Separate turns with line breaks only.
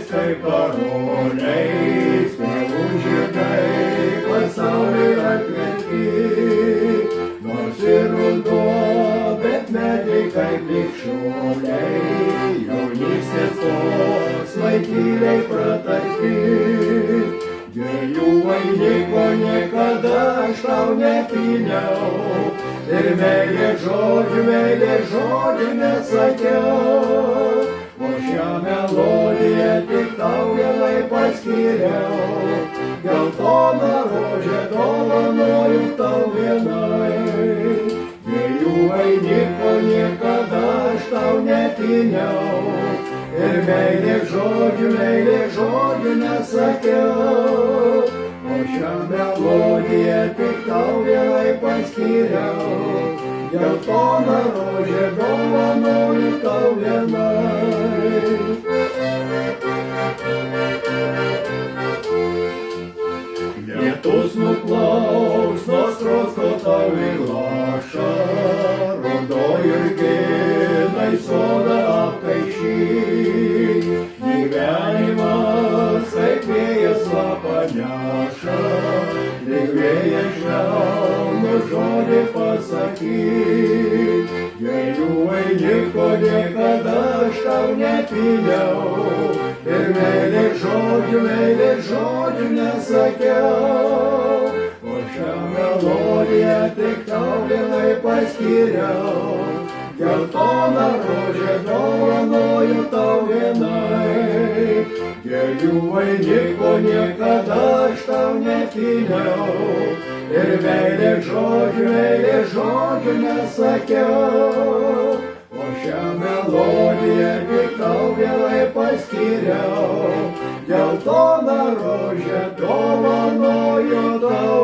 kaip karoliai, spėvų žiedai pasaulį atverti. Nors ir ruduo, bet medžiai kaip ligšioliai, jaunystės tos laikyliai pratarti. Dviejų vainiko niekada aš tau nepyniau, ir meilės žodžių nesakiau. O šią melodiją tik tau vienai paskyriau, geltoną rožę dovanoju tau vienai. Dviejų vainiko niekada aš tau nepyniau, ir meilės žodžių nesakiau. O šią melodiją tik tau vienai paskyriau, geltoną rožę dovanoju tau vienai. Lietus nuplaus nuo skruosto tau į lašą, ruduo ir ginai sodą apkaišyk. Gyvenimas kaip vėjas lapą neša, lyg vėjas švelnų žodį pasakyk. Dviejų vainiko niekada aš tau nepyniau, ir meilės žodžių nesakiau. O šią melodiją tik tau vienai paskyriau, geltoną rožę dovanoju tau vienai. Dviejų vainiko niekada aš tau nepyniau, ir meilės žodžių nesakiau. O šią melodiją tik tau vienai paskyriau, geltoną rožę dovanoju tau